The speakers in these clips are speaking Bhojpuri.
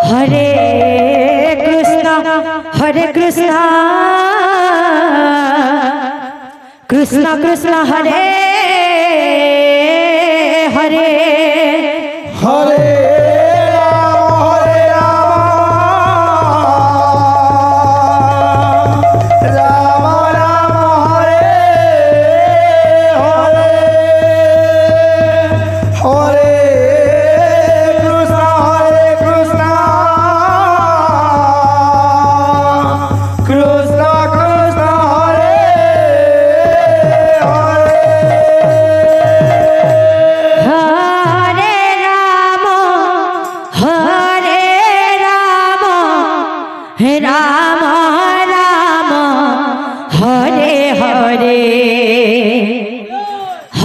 हरे हरे कृष्णा कृष्णा कृष्णा हरे हरे हरे राम राम हरे हरे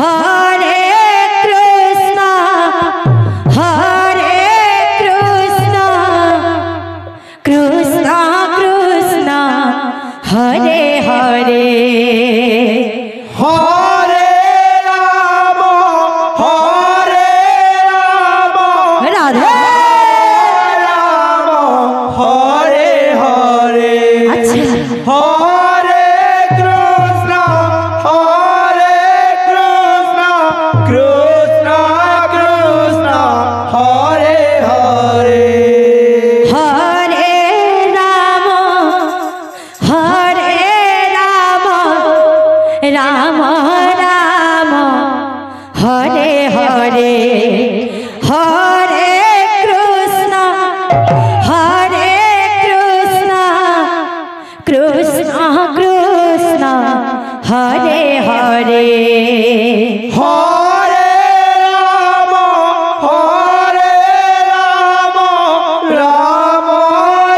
हरे कृष्णा कृष्णा कृष्णा हरे हरे हरे राम राधे राम हरे हरे अच्छा हरे कृष्णा कृष्णा कृष्णा हरे हरे हरे राम राम राम हरे हरे हरे कृष्णा कृष्णा कृष्णा हरे हरे हरे राम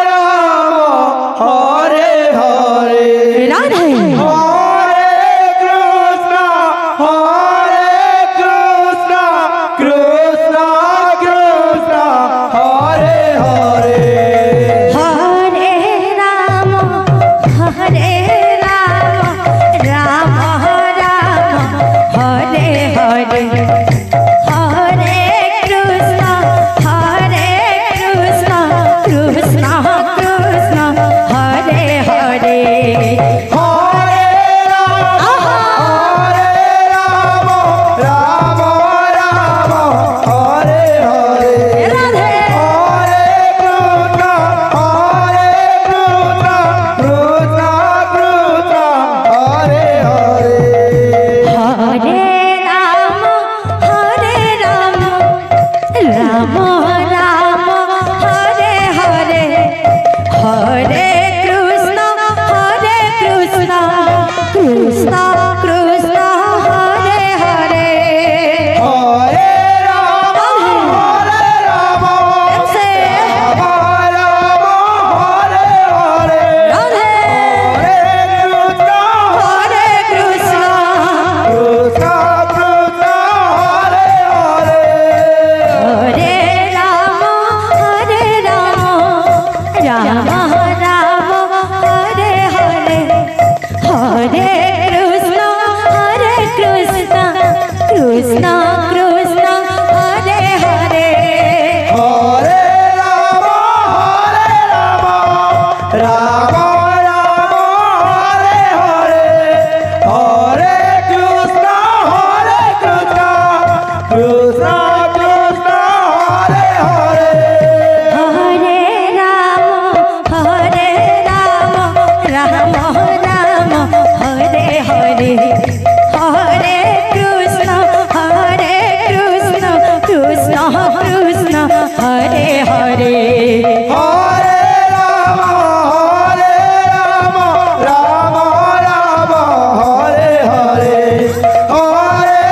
राम हरे हरे राधे हरे कृष्णा कृष्णा कृष्णा हरे हरे हरे राम राम राम हरे हरे हरे कृष्णा कृष्णा कृष्णा हरे हरे हरे राम राम हरे हरे राधे हरे कृष्णा कृष्णा कृष्णा हरे हरे हरे राम राम राम हरे हरे हरे कृष्णा कृष्णा कृष्णा हरे हरे हरे राम से हरे हरे राधे हरे कृष्णा हरे कृष्णा कृष्णा कृष्णा हरे हरे हरे राम राम राम हरे हरे हरे कृष्णा कृष्णा कृष्णा हरे हरे हरे राम राम हरे हरे हरे कृष्णा कृष्णा कृष्णा हरे हरे हरे राम राम हरे हरे हरे कृष्णा कृष्णा हरे हरे हरे राम राम हरे हरे हरे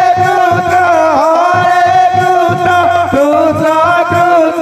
कृष्णा कृष्णा कृष्णा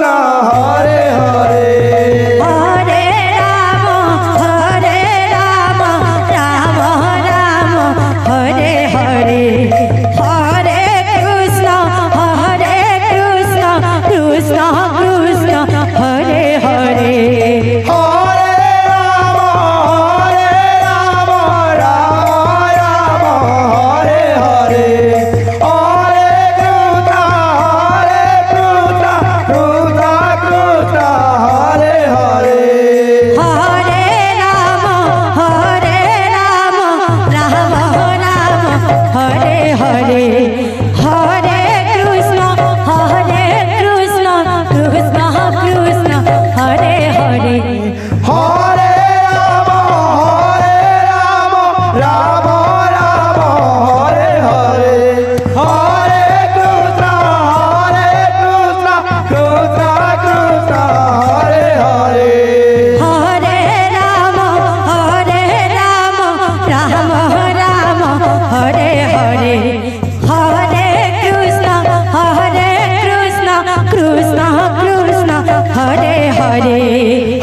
कृष्ण कृष्ण हरे हरे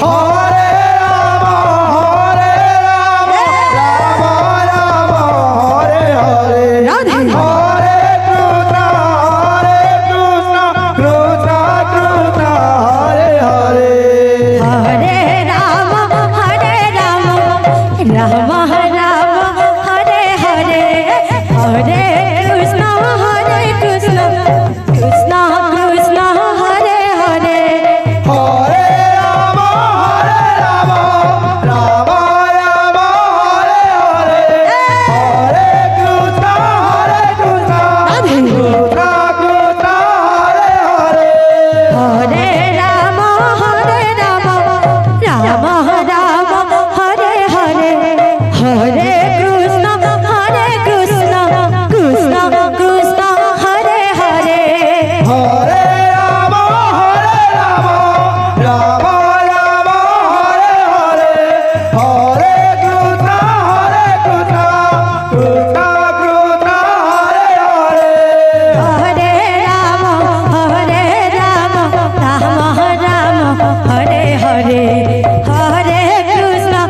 हरे राम राम राम हरे हरे राधे हरे कृष्ण कृष्ण कृष्ण हरे हरे हरे राम राम राम हरे हरे हरे कृष्ण कृष्ण कृष्ण कृष्ण हरे हरे हरे राम राम राम हरे हरे हरे कृष्ण कृष्ण कृष्ण हरे हरे हरे राम राम राम हरे हरे हरे कृष्ण कृष्ण कृष्ण कृष्ण हरे हरे हरे राम राम राम हरे हरे हरे कृष्ण कृष्ण कृष्ण हरे हरे हरे राम राम राम हरे हरे हरे कृष्ण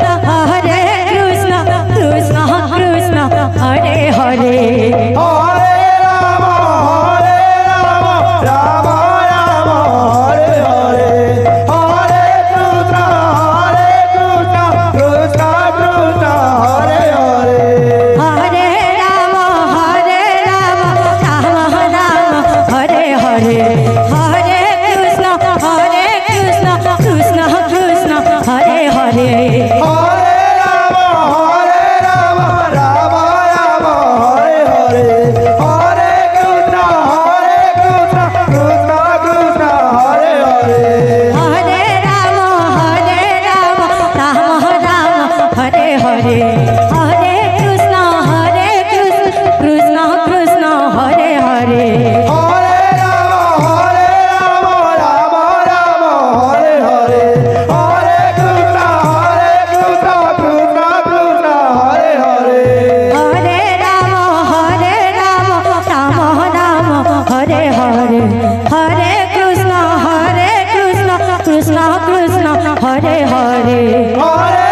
कृष्ण कृष्ण कृष्ण हरे हरे हरे राम राम राम हरे हरे हरे कृष्ण कृष्ण कृष्ण हरे हरे हरे राम राम हरे हरे हरे कृष्ण कृष्ण कृष्ण हरे हरे हरे राम राम राम हरे हरे हरे कृष्ण कृष्ण कृष्ण हरे हरे हरे राम हरे हरे हरे कृष्ण कृष्ण कृष्ण हरे हरे हरे राम राम राम हरे हरे हरे कृष्ण कृष्ण कृष्ण हरे हरे हरे राम राम हरे हरे हरे कृष्ण कृष्ण कृष्ण हरे हरे हरे